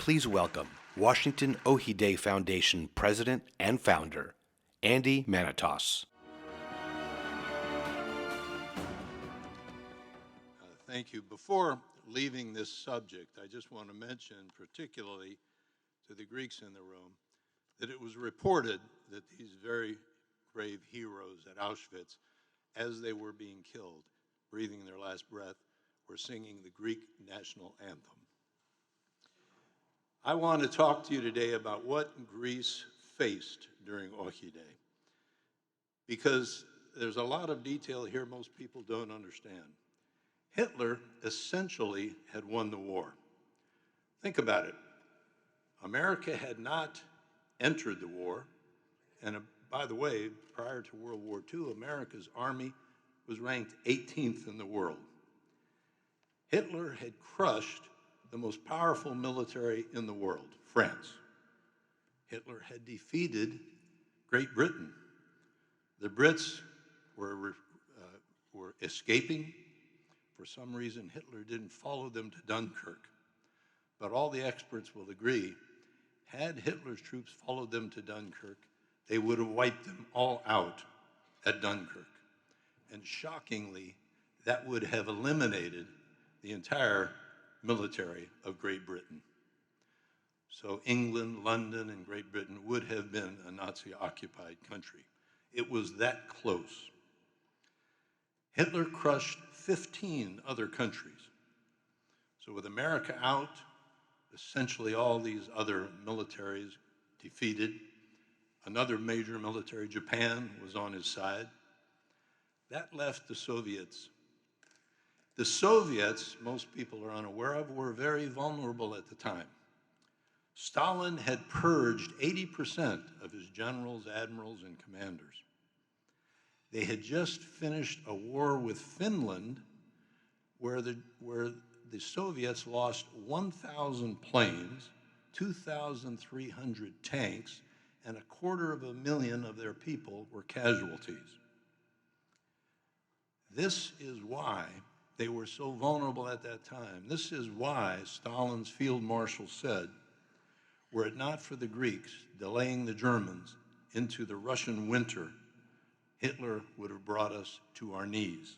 Please welcome Washington Ohide Foundation President and Founder, Andrew Manatos. Thank you. Before leaving this subject, I just want to mention, particularly to the Greeks in the room, that it was reported that these very brave heroes at Auschwitz, as they were being killed, breathing their last breath, were singing the Greek national anthem. I want to talk to you today about what Greece faced during Ohide, because there's a lot of detail here most people don't understand. Hitler essentially had won the war. Think about it. America had not entered the war, and by the way, prior to World War II, America's army was ranked 18th in the world. Hitler had crushed the most powerful military in the world, France. Hitler had defeated Great Britain. The Brits were escaping. For some reason, Hitler didn't follow them to Dunkirk. But all the experts will agree, had Hitler's troops followed them to Dunkirk, they would have wiped them all out at Dunkirk. And shockingly, that would have eliminated the entire military of Great Britain. So England, London, and Great Britain would have been a Nazi-occupied country. It was that close. Hitler crushed 15 other countries. So with America out, essentially all these other militaries defeated. Another major military, Japan, was on his side. That left the Soviets. The Soviets, most people are unaware of, were very vulnerable at the time. Stalin had purged 80% of his generals, admirals, and commanders. They had just finished a war with Finland where the Soviets lost 1,000 planes, 2,300 tanks, and 250,000 of their people were casualties. This is why they were so vulnerable at that time. This is why Stalin's field marshal said, were it not for the Greeks delaying the Germans into the Russian winter, Hitler would have brought us to our knees.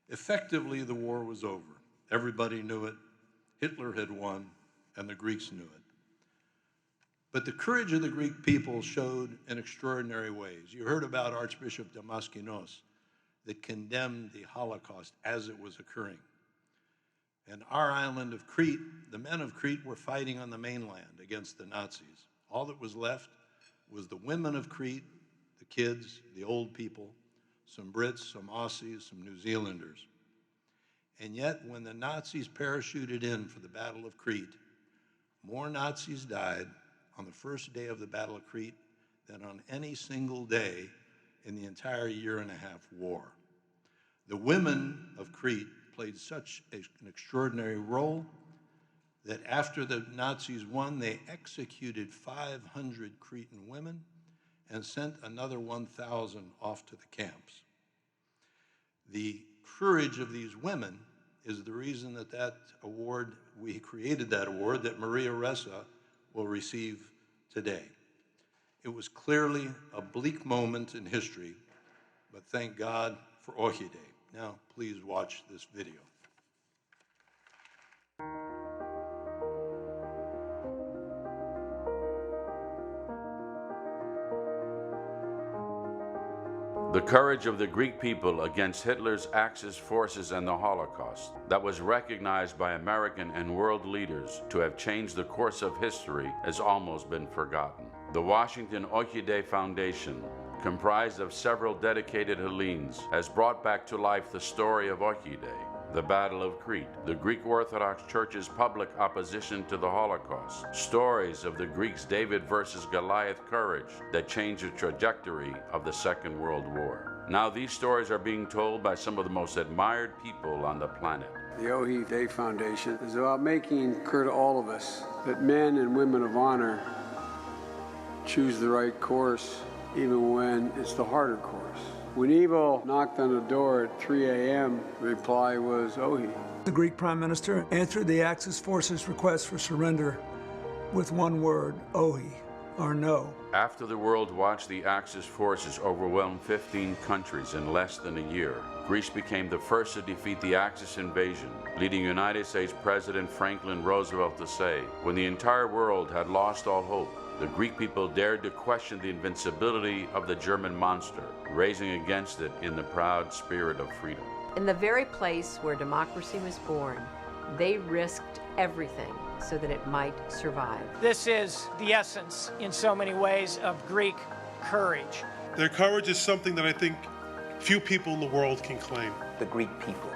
Effectively, the war was over. Everybody knew it. Hitler had won, and the Greeks knew it. But the courage of the Greek people showed in extraordinary ways. You heard about Archbishop Damaskinos that condemned the Holocaust as it was occurring. And our island of Crete, the men of Crete were fighting on the mainland against the Nazis. All that was left was the women of Crete, the kids, the old people, some Brits, some Aussies, some New Zealanders. And yet, when the Nazis parachuted in for the Battle of Crete, more Nazis died on the first day of the Battle of Crete than on any single day in the entire year-and-a-half war. The women of Crete played such an extraordinary role that after the Nazis won, they executed 500 Cretan women and sent another 1,000 off to the camps. The courage of these women is the reason that award, we created that award that Maria Ressa will receive today. It was clearly a bleak moment in history, but thank God for Ohide. Now, please watch this video. The courage of the Greek people against Hitler's Axis forces and the Holocaust, that was recognized by American and world leaders to have changed the course of history, has almost been forgotten. The Washington Ohide Foundation, comprised of several dedicated Hellenes, has brought back to life the story of Ohide, the Battle of Crete, the Greek Orthodox Church's public opposition to the Holocaust, stories of the Greeks' David versus Goliath courage that changed the trajectory of the Second World War. Now these stories are being told by some of the most admired people on the planet. The Ohide Foundation is about making clear to all of us that men and women of honor choose the right course, even when it's the harder course. When evil knocked on the door at 3 a.m., the reply was Ohide. The Greek Prime Minister answered the Axis forces' request for surrender with one word, ohi, or no. After the world watched the Axis forces overwhelm 15 countries in less than a year, Greece became the first to defeat the Axis invasion, leading United States President Franklin Roosevelt to say, when the entire world had lost all hope, the Greek people dared to question the invincibility of the German monster, raising against it in the proud spirit of freedom. In the very place where democracy was born, they risked everything so that it might survive. This is the essence, in so many ways, of Greek courage. Their courage is something that I think few people in the world can claim. The Greek people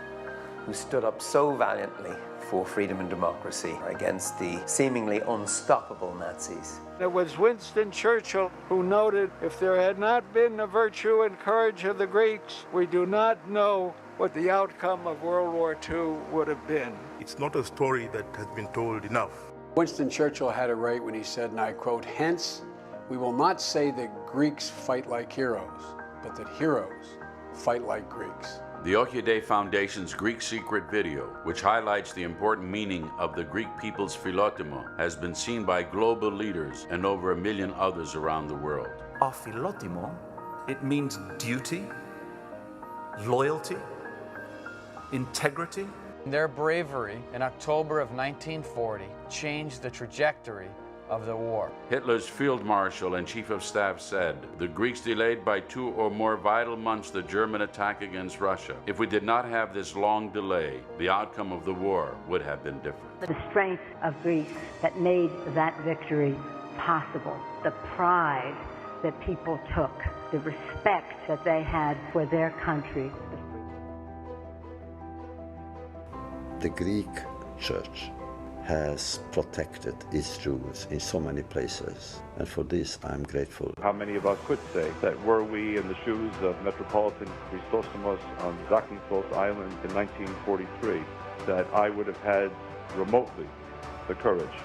who stood up so valiantly for freedom and democracy against the seemingly unstoppable Nazis. It was Winston Churchill who noted, if there had not been the virtue and courage of the Greeks, we do not know what the outcome of World War II would have been. It's not a story that has been told enough. Winston Churchill had it right when he said, and I quote, "Hence, we will not say that Greeks fight like heroes, but that heroes fight like Greeks." The Ohyide Foundation's Greek Secret video, which highlights the important meaning of the Greek people's philotimo, has been seen by global leaders and over 1 million others around the world. Philotimo, it means duty, loyalty, integrity. Their bravery in October of 1940 changed the trajectory of the war. Hitler's field marshal and chief of staff said, the Greeks delayed by 2 or more vital months the German attack against Russia. If we did not have this long delay, the outcome of the war would have been different. The strength of Greece that made that victory possible, the pride that people took, the respect that they had for their country. The Greek church has protected its Jews in so many places, and for this I'm grateful. How many of us could say that were we in the shoes of Metropolitan Christosomos on Zakynthos Island in 1943, that I would have had remotely the courage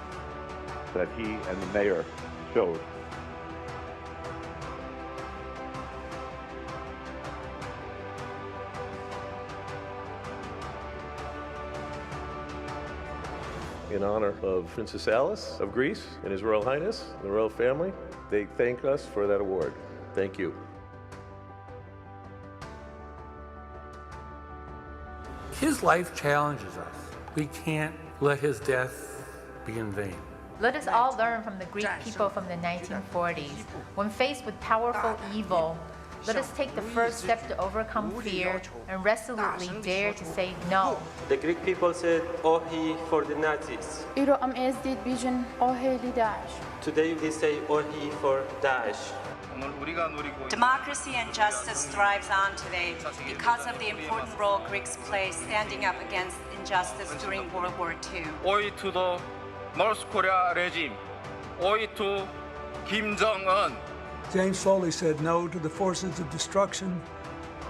that he and the mayor showed. In honor of Princess Alice of Greece and His Royal Highness and the royal family, they thank us for that award. Thank you. His life challenges us. We can't let his death be in vain. Let us all learn from the Greek people from the 1940s. When faced with powerful evil, let us take the first step to overcome fear and resolutely dare to say no. The Greek people said, ohi for the Nazis. Today they say, ohi for Daesh. Democracy and justice thrives on today because of the important role Greeks play standing up against injustice during World War II. Ohi to the North Korea regime. Ohi to Kim Jong-un. James Foley said no to the forces of destruction,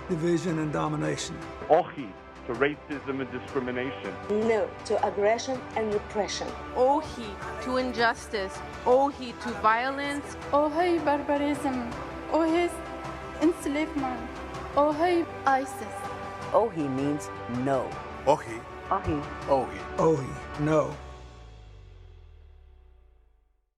division, and domination. Ohi to racism and discrimination. No to aggression and repression. Ohi to injustice. Ohi to violence. Ohi barbarism. Ohi enslavement. Ohi ISIS. Ohi means no. Ohi. Ohi. Ohi. Ohi, no.